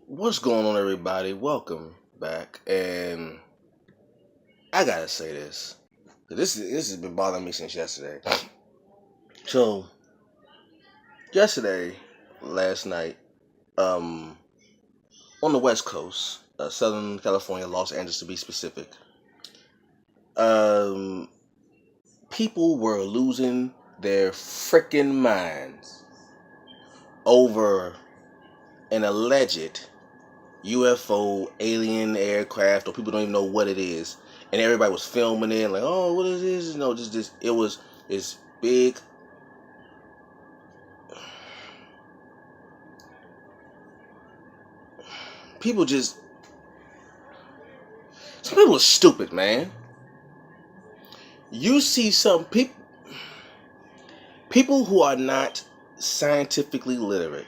What's going on, everybody? Welcome back. And I gotta say this. This has been bothering me since yesterday. So yesterday, last night, um, on the West Coast, Southern California, Los Angeles to be specific, um, people were losing their freaking minds over an alleged UFO alien aircraft, or people don't even know what it is, and everybody was filming it like, oh, what is this? Just this. It was this big. People just some people are stupid, man. You see some people who are not scientifically literate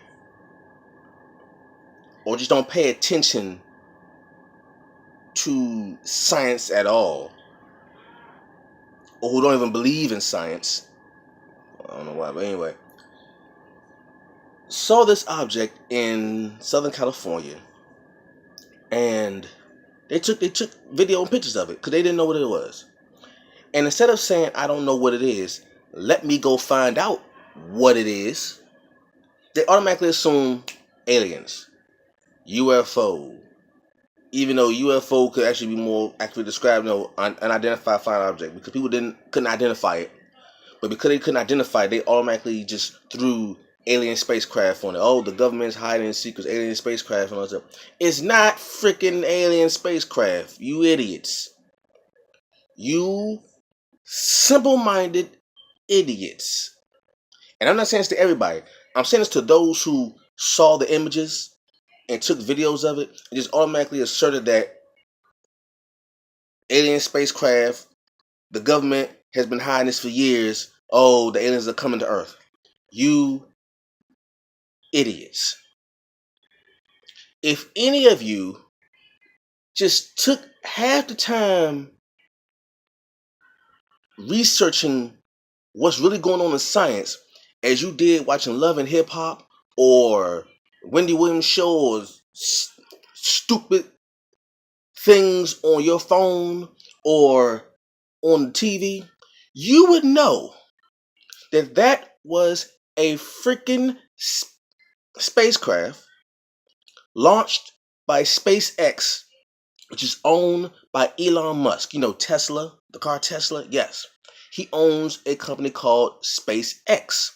or just don't pay attention to science at all, or who don't even believe in science. I don't know why, but anyway, saw this object in Southern California, and they took video and pictures of it because they didn't know what it was. And instead of saying, I don't know what it is, let me go find out what it is, they automatically assume aliens, UFO. Even though UFO could actually be more accurately described, an unidentified flying object, because people couldn't identify it. But because they couldn't identify it, they automatically just threw alien spacecraft on it. Oh, the government's hiding secrets, alien spacecraft and all that stuff. It's not freaking alien spacecraft, you idiots. You simple-minded idiots. And I'm not saying this to everybody. I'm saying this to those who saw the images and took videos of it and just automatically asserted that alien spacecraft, the government has been hiding this for years. Oh, the aliens are coming to Earth. You idiots. If any of you just took half the time researching what's really going on in science as you did watching Love and Hip Hop or Wendy Williams show or stupid things on your phone or on the TV, you would know that that was a freaking spacecraft launched by SpaceX, which is owned by Elon Musk. You know Tesla, the car Tesla? Yes. He owns a company called SpaceX,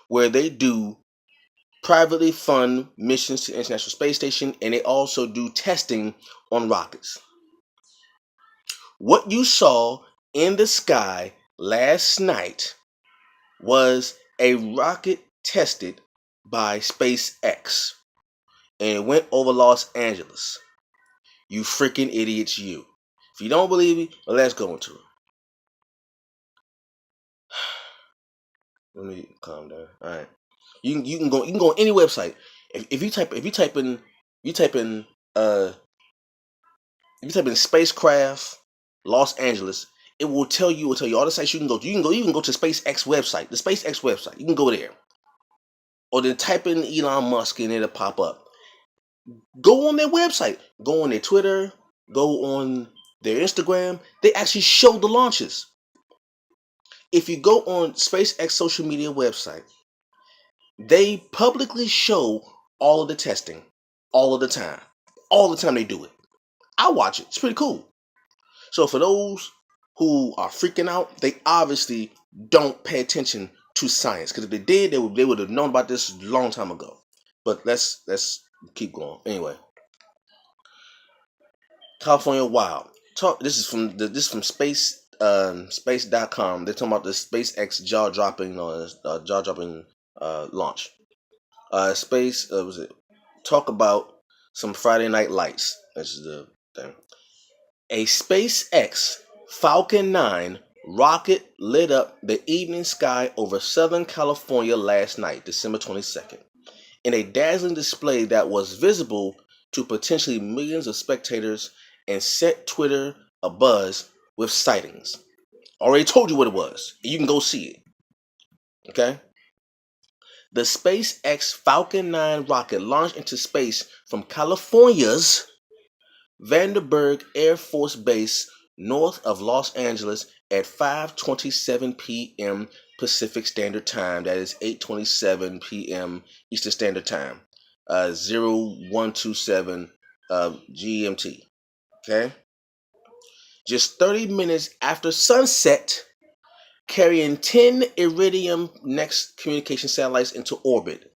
where they do privately fund missions to the International Space Station, and they also do testing on rockets. What you saw in the sky last night was a rocket tested by SpaceX, and it went over Los Angeles. You freaking idiots, you. If you don't believe me, well, let's go into it. Let me calm down. All right, you can go on any website. If you type in spacecraft Los Angeles, it will tell you all the sites you can go to. You can go to SpaceX website, the SpaceX website. You can go there, or then type in Elon Musk and it'll pop up. Go on their website, go on their Twitter, go on their Instagram. They actually show the launches. If you go on SpaceX social media website, they publicly show all of the testing, all of the time. All the time they do it. I watch it. It's pretty cool. So for those who are freaking out, they obviously don't pay attention to science. Because if they did, they would have known about this a long time ago. But let's keep going. Anyway, California Wild. This is from space.com. They're talking about the SpaceX jaw-dropping launch. Was it? Talk about some Friday Night Lights. This is the thing. A SpaceX Falcon 9 rocket lit up the evening sky over Southern California last night, December 22nd, in a dazzling display that was visible to potentially millions of spectators and set Twitter abuzz with sightings. Already told you what it was. You can go see it. Okay? The SpaceX Falcon 9 rocket launched into space from California's Vandergerg Air Force Base north of Los Angeles at 5:27 p.m. Pacific Standard Time. That is 8:27 p.m. Eastern Standard Time. 0127 GMT. Okay? Just 30 minutes after sunset, carrying 10 Iridium Next communication satellites into orbit.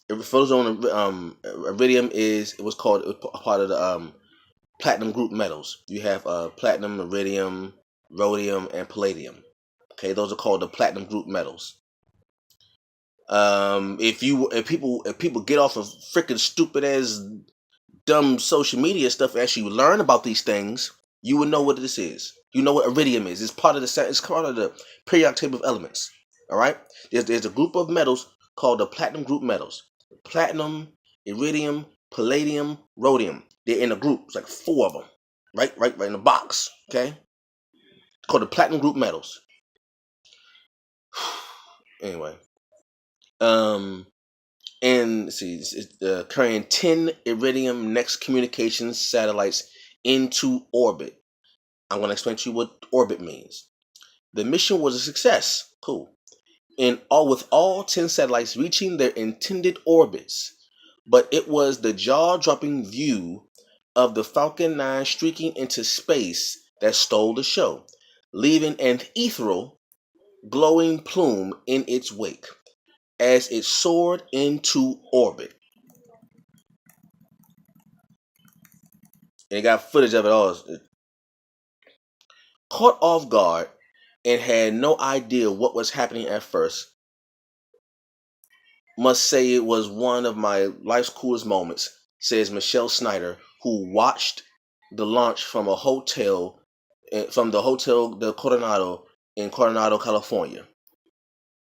For those on Iridium was called a part of the platinum group metals. You have platinum, iridium, rhodium, and palladium. Okay, those are called the platinum group metals. If people get off of freaking stupid ass dumb social media stuff and actually learn about these things, you would know what this is. You know what iridium is. It's part of the periodic table of elements. All right. There's a group of metals called the platinum group metals. Platinum, iridium, palladium, rhodium. They're in a group. It's like 4 of them. Right in the box. Okay. It's called the platinum group metals. Anyway. And let's see, it's carrying 10 Iridium Next communications satellites into orbit. I'm going to explain to you what orbit means. The mission was a success. Cool. With all 10 satellites reaching their intended orbits. But it was the jaw-dropping view of the Falcon 9 streaking into space that stole the show, leaving an ethereal, glowing plume in its wake as it soared into orbit. And it got footage of it all. Caught off guard and had no idea what was happening at first. Must say it was one of my life's coolest moments, says Michelle Snyder, who watched the launch from the Hotel the Coronado in Coronado, California.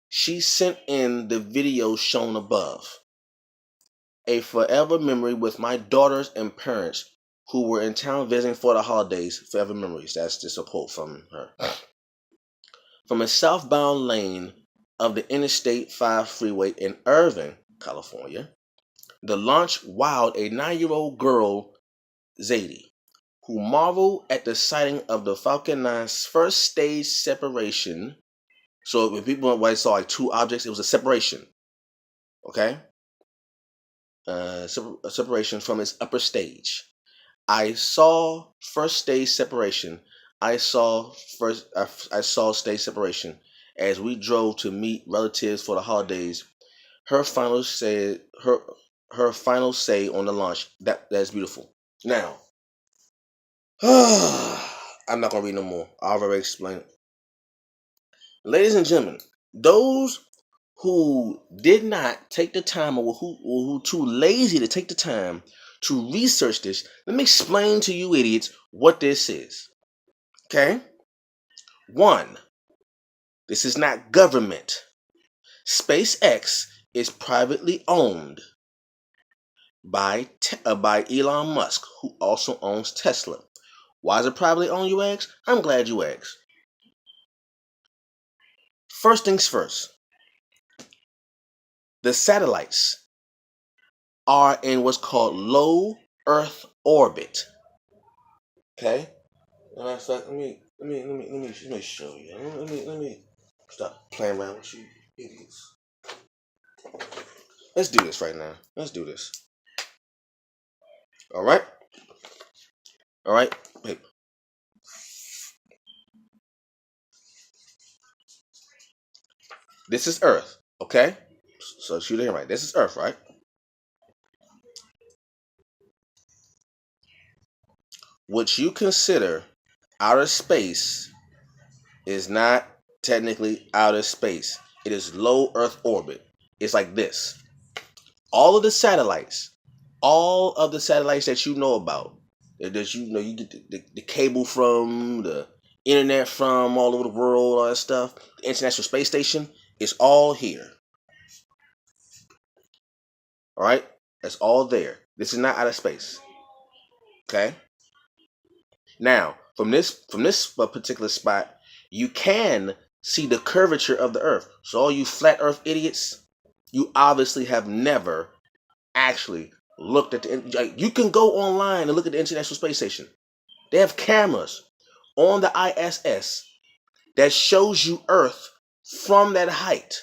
She sent in the video shown above. A forever memory with my daughters and parents who were in town visiting for the holidays. Forever memories. That's just a quote from her. From a southbound lane of the Interstate 5 freeway in Irvine, California, the launch wowed a 9-year-old girl, Zadie, who marveled at the sighting of the Falcon 9's first stage separation. So when people saw like 2 objects, it was a separation. Okay? Separation from its upper stage. I saw first stage separation. I saw stage separation as we drove to meet relatives for the holidays. Her final say on the launch. That's beautiful. Now, I'm not gonna read no more. I already explained it. Ladies and gentlemen, those who did not take the time or who too lazy to take the time to research this, let me explain to you idiots what this is. Okay? 1, this is not government. SpaceX is privately owned by Elon Musk, who also owns Tesla. Why is it privately owned, you ask? I'm glad you asked. First things first. The satellites are in what's called low Earth orbit. Okay? Let me show you. Let me stop playing around with you idiots. Let's do this right now. Let's do this. All right? Hey. This is Earth, okay? So shoot it right. This is Earth, right? What you consider outer space is not technically outer space. It is low Earth orbit. It's like this. All of the satellites that you know about, that you get the cable from, the internet from all over the world, all that stuff, the International Space Station, it's all here. All right? That's all there. This is not outer space. Okay? Now, from this particular spot, you can see the curvature of the Earth. So all you flat Earth idiots, You obviously have never actually looked at the. You can go online and look at the International Space Station. They have cameras on the ISS that shows you Earth from that height,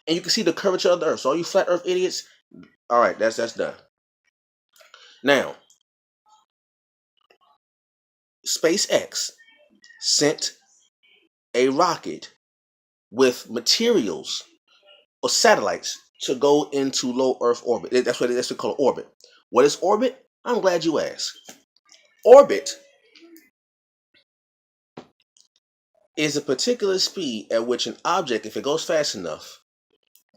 and you can see the curvature of the Earth. So all you flat Earth idiots, all right, that's done. Now, SpaceX sent a rocket with materials or satellites to go into low Earth orbit. That's what they call orbit. What is orbit? I'm glad you asked. Orbit is a particular speed at which an object, if it goes fast enough,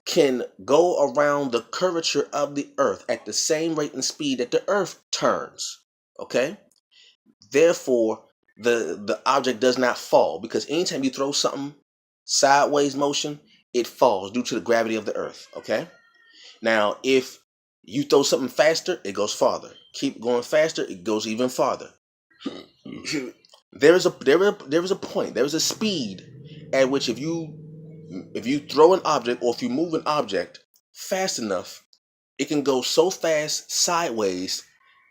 can go around the curvature of the Earth at the same rate and speed that the Earth turns. Okay? Therefore, the object does not fall, because anytime you throw something sideways motion, it falls due to the gravity of the Earth. Okay? Now, if you throw something faster, it goes farther. Keep going faster, it goes even farther. There is a point, there is a speed at which if you throw an object, or if you move an object fast enough, it can go so fast sideways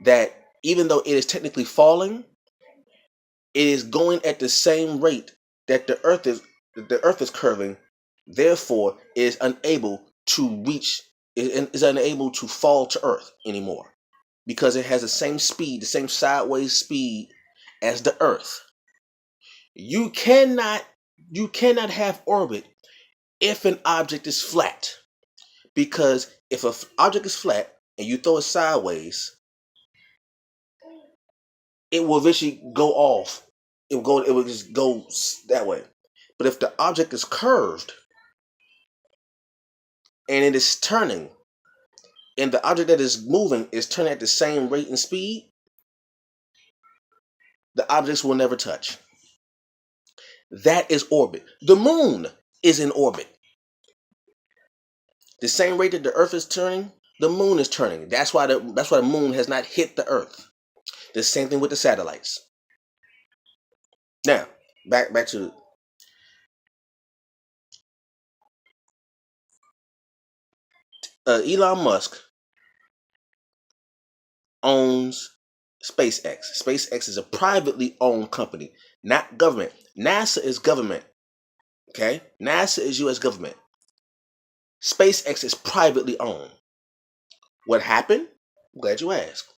that even though it is technically falling, it is going at the same rate that the Earth is curving. Therefore, it is unable to reach, is unable to fall to Earth anymore, because it has the same speed, the same sideways speed as the Earth. You cannot have orbit if an object is flat, because if an object is flat and you throw it sideways, it will eventually go off. It will just go that way. But if the object is curved and it is turning, and the object that is moving is turning at the same rate and speed, the objects will never touch. That is orbit. The moon is in orbit. The same rate that the Earth is turning, the moon is turning. That's why the moon has not hit the Earth. The same thing with the satellites. Now, back to Elon Musk owns SpaceX. SpaceX is a privately owned company, not government. NASA is government. Okay? NASA is US government. SpaceX is privately owned. What happened? I'm glad you asked.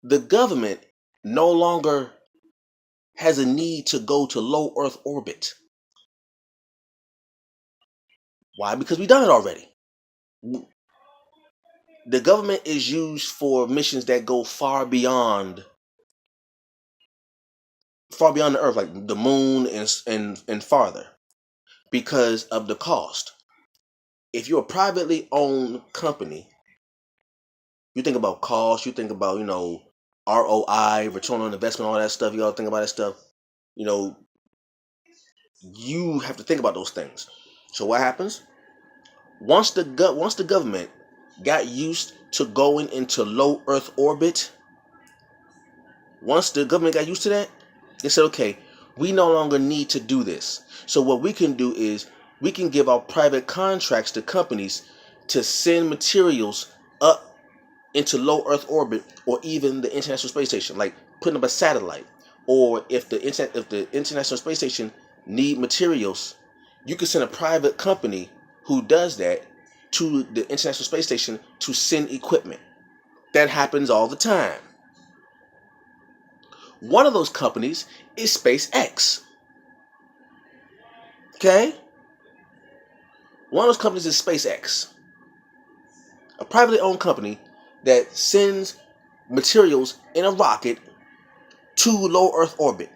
The government no longer has a need to go to low Earth orbit. Why? Because we've done it already. The government is used for missions that go far beyond the Earth, like the moon and farther, because of the cost. If you're a privately owned company, you think about cost, you think about, ROI, return on investment, all that stuff. You gotta think about that stuff. You have to think about those things. So what happens? Once the government got used to going into low Earth orbit, once the government got used to that, they said, okay, we no longer need to do this. So what we can do is we can give our private contracts to companies to send materials up into low Earth orbit, or even the International Space Station, like putting up a satellite. Or if the International Space Station need materials, you can send a private company who does that to the International Space Station to send equipment. That happens all the time. One of those companies is SpaceX. Okay? One of those companies is SpaceX, a privately owned company that sends materials in a rocket to low Earth orbit.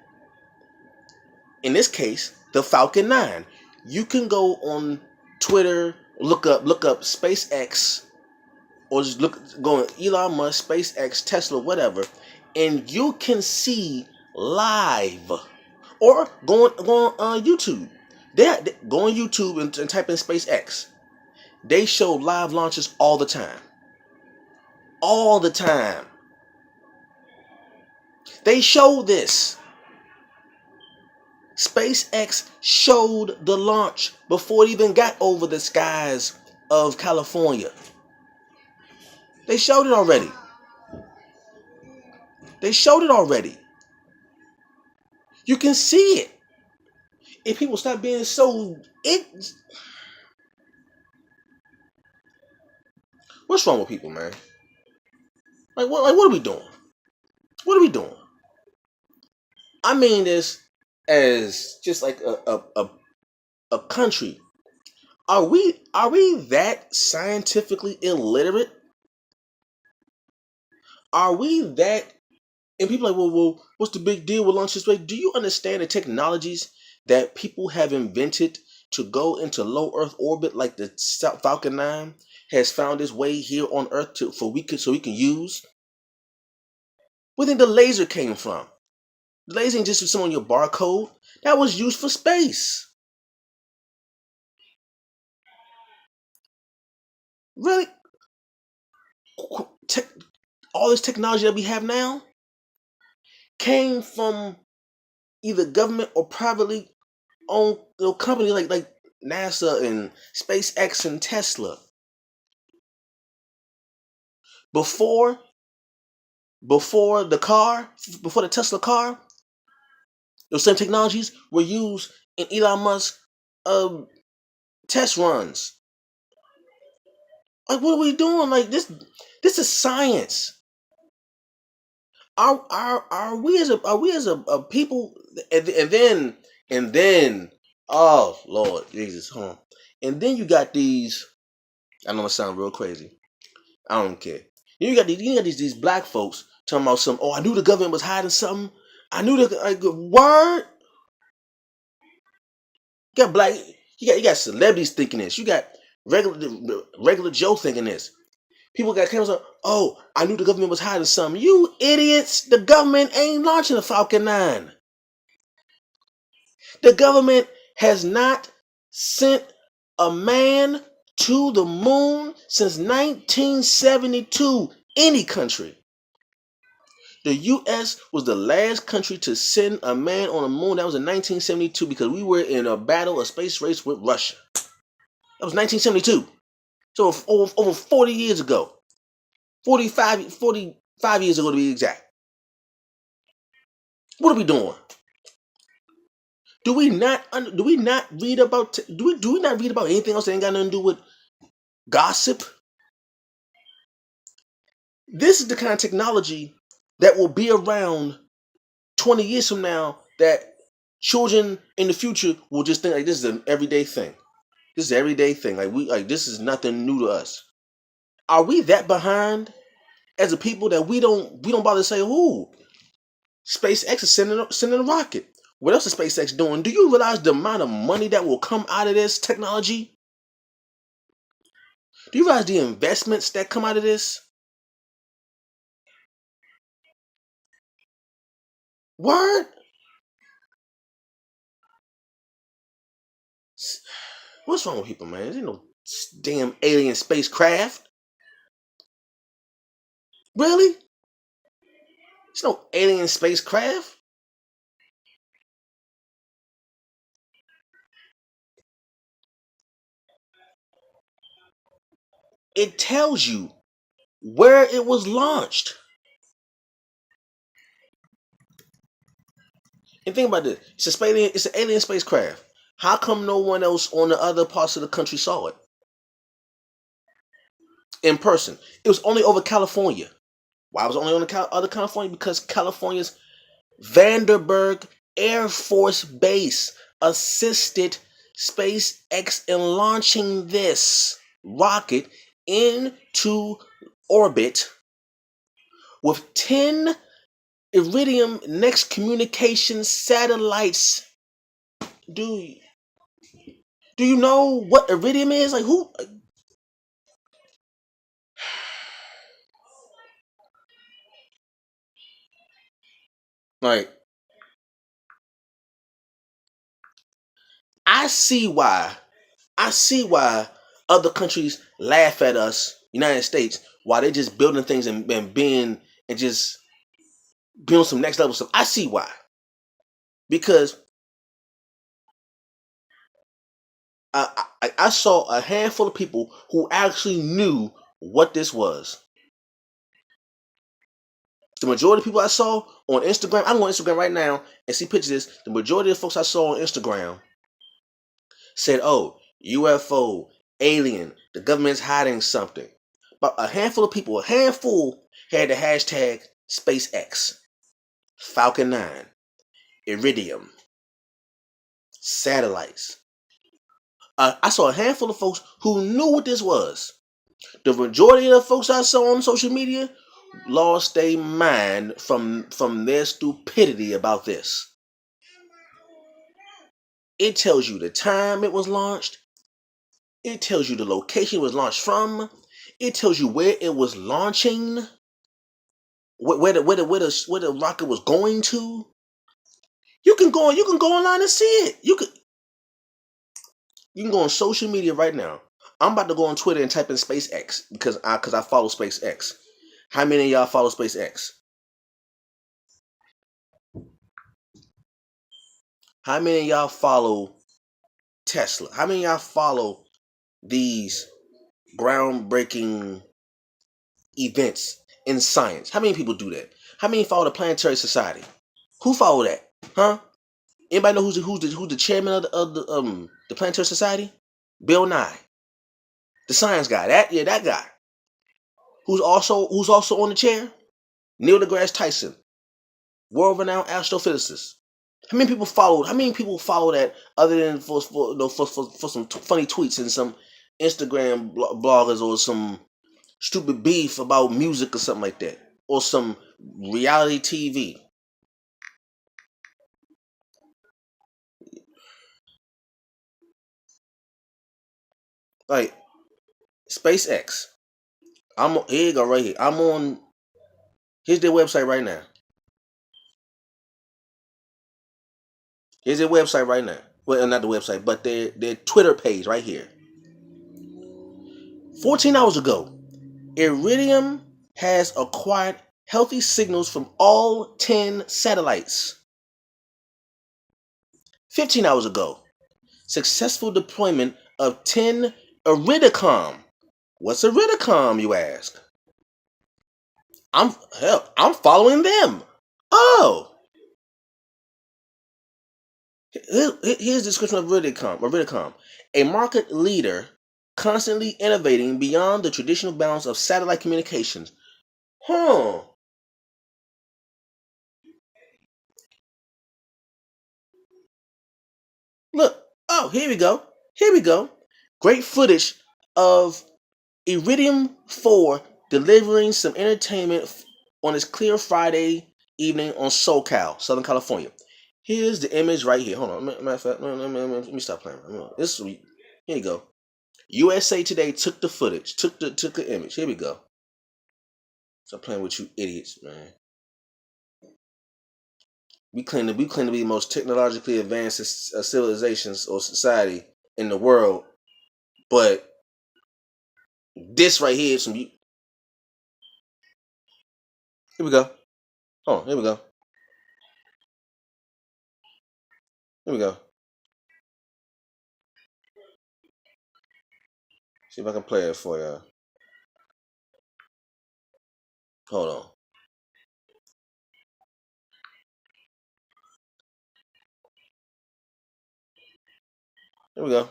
In this case, the Falcon 9. You can go on Twitter, look up SpaceX, or just go on Elon Musk, SpaceX, Tesla, whatever, and you can see live, or go on YouTube. Go on YouTube and type in SpaceX. They show live launches all the time. All the time. They show this. SpaceX showed the launch before it even got over the skies of California. They showed it already. They showed it already. You can see it. If people stop being so what's wrong with people, man? What are we doing? What are we doing? I mean this as just like a country. Are we that scientifically illiterate? Are we that? And people are like, well, what's the big deal with launch this way? Do you understand the technologies that people have invented to go into low Earth orbit, like the Falcon 9 has found its way here on Earth so we can use? Where do you think the laser came from? The laser ain't just some on your barcode. That was used for space. Really? All this technology that we have now came from either government or privately owned company like NASA and SpaceX and Tesla. Before the Tesla car, those same technologies were used in Elon Musk test runs. Like, what are we doing? Like this is science. Are we as a people? And then oh Lord Jesus, huh? And then you got these. I know it sounds real crazy. I don't care. You got these black folks talking about some. Oh, I knew the government was hiding something. I knew word. You got black. You got celebrities thinking this. You got regular Joe thinking this. People got cameras on. Oh, I knew the government was hiding something. You idiots! The government ain't launching the Falcon 9. The government has not sent a man to the moon since 1972. Any country. The U.S. was the last country to send a man on the moon. That was in 1972 because we were in a space race with Russia. That was 1972. So over 40 years ago. 45 years ago to be exact. What are we doing? Do we not read about anything else that ain't got nothing to do with gossip? This is the kind of technology that will be around 20 years from now that children in the future will just think like this is an everyday thing. This is an everyday thing. Like this is nothing new to us. Are we that behind as a people that we don't bother to say, ooh, SpaceX is sending a rocket. What else is SpaceX doing? Do you realize the amount of money that will come out of this technology? Do you realize the investments that come out of this? Word? What's wrong with people, man? There's no damn alien spacecraft. Really? There's no alien spacecraft. It tells you where it was launched. And think about this. It's an alien spacecraft. How come no one else on the other parts of the country saw it? In person. It was only over California. Why was it only on the other California? Because California's Vandergerg Air Force Base assisted SpaceX in launching this rocket into orbit with 10 Iridium Next communication satellites. Do you know what Iridium is? Like who? Like I see why other countries laugh at us, United States, while they're just building things and being and just building some next level stuff. I see why. Because I saw a handful of people who actually knew what this was. The majority of people I saw on Instagram, I'm on Instagram right now and see pictures of this. The majority of the folks I saw on Instagram said, oh, UFO, alien, the government's hiding something. But a handful of people, had the hashtag SpaceX, Falcon 9, Iridium, satellites. I saw a handful of folks who knew what this was. The majority of the folks I saw on social media lost their mind from their stupidity about this. It tells you the time it was launched. It tells you the location it was launched from. It tells you where it was launching, where the rocket was going to. You can go online and see it. You can go on social media right now. I'm about to go on Twitter and type in SpaceX because I follow SpaceX. How many of y'all follow SpaceX? How many of y'all follow Tesla? How many of y'all follow these groundbreaking events in science? How many people do that? How many follow the Planetary Society? Who follow that? Huh? Anybody know who's the chairman of the Planetary Society? Bill Nye, the science guy. That guy. Who's also on the chair? Neil deGrasse Tyson, world-renowned astrophysicist. How many people follow that other than for some funny tweets and some Instagram bloggers or some stupid beef about music or something like that, or some reality TV? Like SpaceX. Here you go right here. Here's their website right now. Here's their website right now. Well, not the website, but their Twitter page right here. 14 hours ago, Iridium has acquired healthy signals from all 10 satellites. 15 hours ago, successful deployment of 10 Iridicom. What's Iridicom, you ask? I'm following them. Oh, here's the description of Iridicom. A market leader constantly innovating beyond the traditional bounds of satellite communications. Huh. Look. Oh, here we go. Here we go. Great footage of Iridium 4 delivering some entertainment on its clear Friday evening on SoCal, Southern California. Here's the image right here. Hold on. Matter of fact, let me stop playing. Here you go. USA Today took the footage, took the image. Here we go. Stop playing with you idiots, man. We claim to be the most technologically advanced civilizations or society in the world, but this right here is some. Here we go. Oh, here we go. Here we go. See if I can play it for y'all. Hold on. Here we go.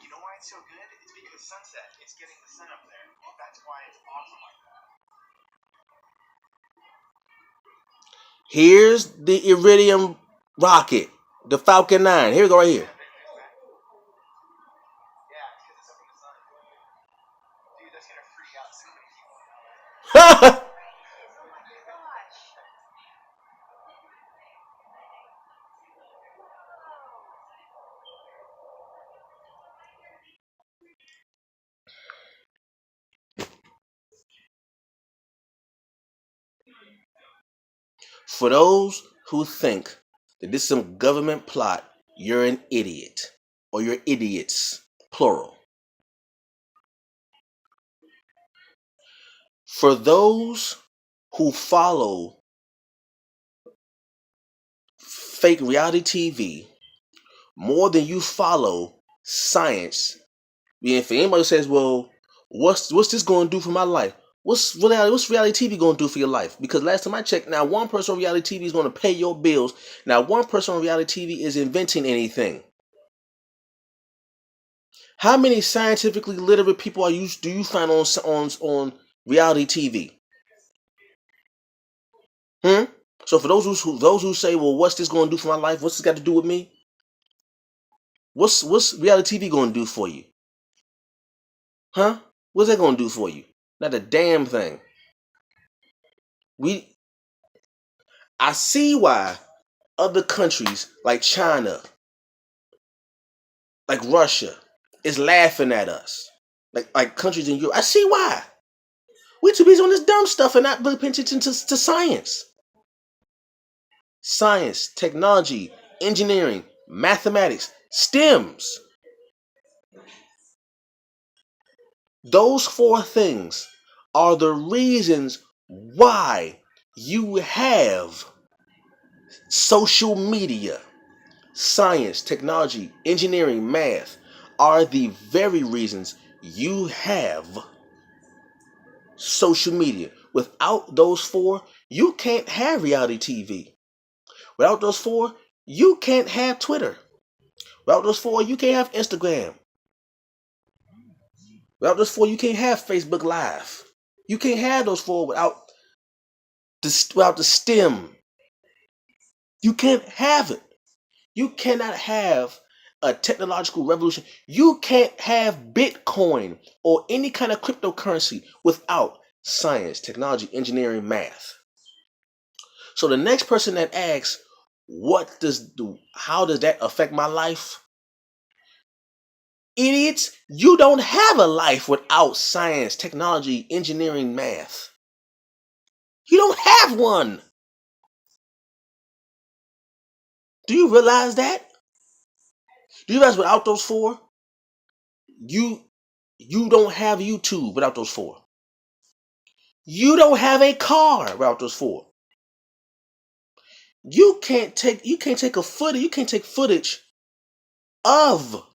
You know why it's so good? It's because sunset. It's getting the sun up there. That's why it's awesome like that. Here's the Iridium rocket, the Falcon 9. Here we go right here. For those who think that this is some government plot, you're an idiot. Or you're idiots, plural. For those who follow fake reality TV more than you follow science. If anybody says, "Well, what's this going to do for my life?" What's reality TV going to do for your life? Because last time I checked, now one person on reality TV is going to pay your bills. Now one person on reality TV is inventing anything. How many scientifically literate people do you find on reality TV? So for those who say, "Well, what's this going to do for my life? What's this got to do with me?" What's reality TV going to do for you? What's that going to do for you? Not a damn thing. I see why other countries like China, like Russia, is laughing at us. Like countries in Europe. I see why. We too busy on this dumb stuff and not really paying attention to science. Science, technology, engineering, mathematics, STEMs. Those 4 things are the reasons why you have social media. Science, technology, engineering, math are the very reasons you have social media. Without those 4, you can't have reality TV. Without those 4, you can't have Twitter. Without those 4, you can't have Instagram. Without those 4, you can't have Facebook Live. You can't have those 4 without the STEM. You can't have it. You cannot have a technological revolution. You can't have Bitcoin or any kind of cryptocurrency without science, technology, engineering, math. So the next person that asks, how does that affect my life? Idiots, you don't have a life without science, technology, engineering, math. You don't have one. Do you realize that? Do you realize without those 4, you don't have YouTube without those 4. You don't have a car without those 4. You can't take footage of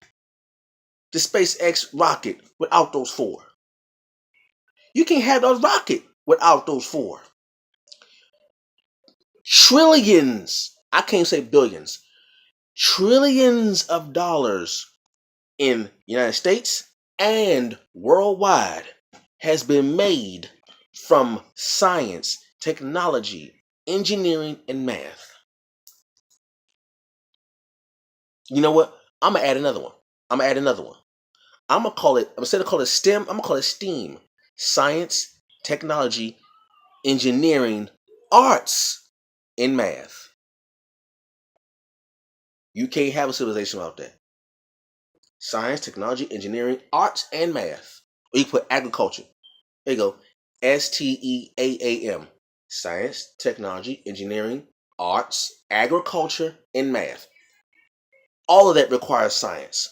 the SpaceX rocket without those 4. You can't have a rocket without those 4. Trillions, I can't say billions, trillions of dollars in the United States and worldwide has been made from science, technology, engineering, and math. You know what? I'm gonna add another one. I'm gonna call it, instead of calling it STEM, I'm gonna call it STEAM. Science, technology, engineering, arts, and math. You can't have a civilization without that. Science, technology, engineering, arts, and math. Or you can put agriculture. There you go. STEAAM. Science, technology, engineering, arts, agriculture, and math. All of that requires science.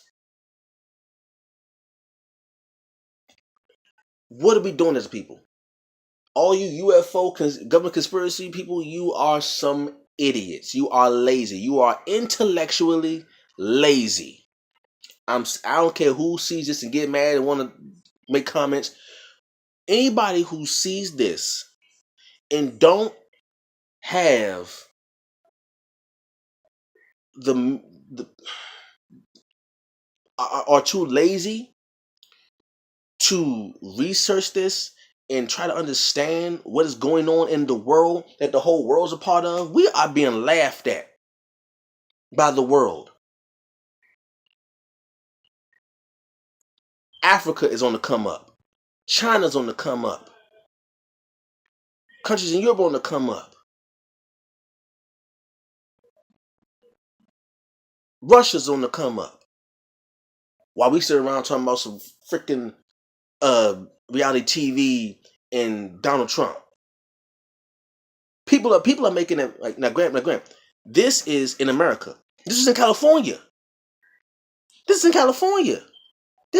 What are we doing as a people? All you UFO government conspiracy people, you are some idiots. You are lazy. You are intellectually lazy. I don't care who sees this and get mad and want to make comments. Anybody who sees this and don't have the are too lazy to research this and try to understand what is going on in the world that the whole world's a part of, we are being laughed at by the world. Africa is on the come up. China's on the come up. Countries in Europe are on the come up. Russia's on the come up. While we sit around talking about some freaking reality TV and Donald Trump. People are making it like now Grant. This is in America. This is in California. This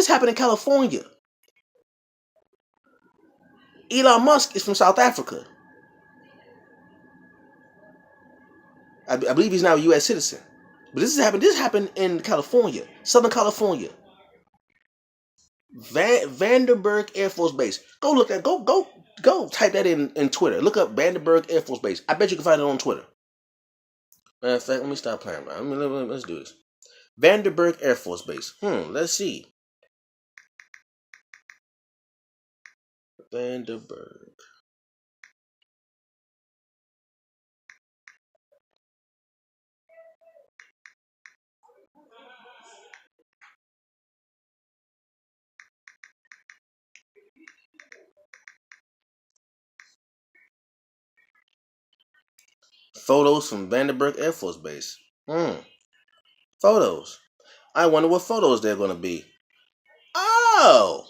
happened in California. Elon Musk is from South Africa. I believe he's now a U.S. citizen. But this happened. This happened in California, Southern California. Vandergerg Air Force Base. Go look at. Go. Type that in Twitter. Look up Vandergerg Air Force Base. I bet you can find it on Twitter. Matter of fact, let me stop playing. Let's do this. Vandergerg Air Force Base. Let's see. Vandergerg. Photos from Vandergerg Air Force Base. Photos. I wonder what photos they're gonna be. Oh,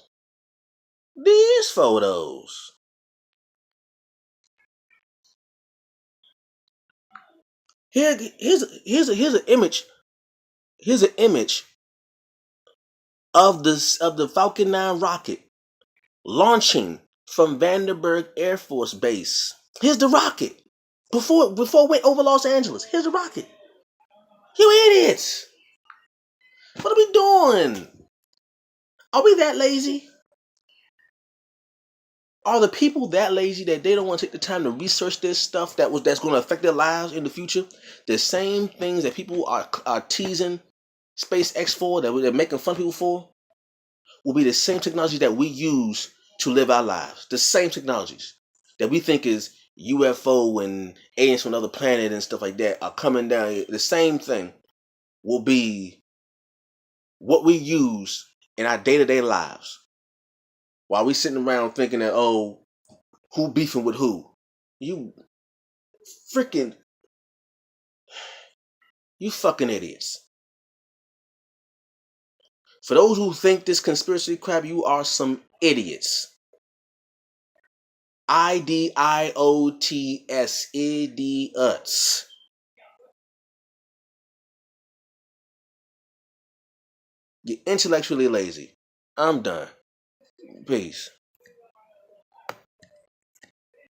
these photos. Here's an image. Here's an image of the Falcon 9 rocket launching from Vandergerg Air Force Base. Here's the rocket. Before it went over Los Angeles. Here's the rocket. You idiots! What are we doing? Are we that lazy? Are the people that lazy that they don't want to take the time to research this stuff that's going to affect their lives in the future? The same things that people are teasing SpaceX for, that they're making fun of people for, will be the same technology that we use to live our lives. The same technologies that we think is UFO and aliens from another planet and stuff like that are coming down here. The same thing will be what we use in our day-to-day lives. While we sitting around thinking that, oh, who beefing with who? You fucking idiots. For those who think this conspiracy crap, you are some idiots. IDIOTS, idiots. You're intellectually lazy. I'm done. Peace.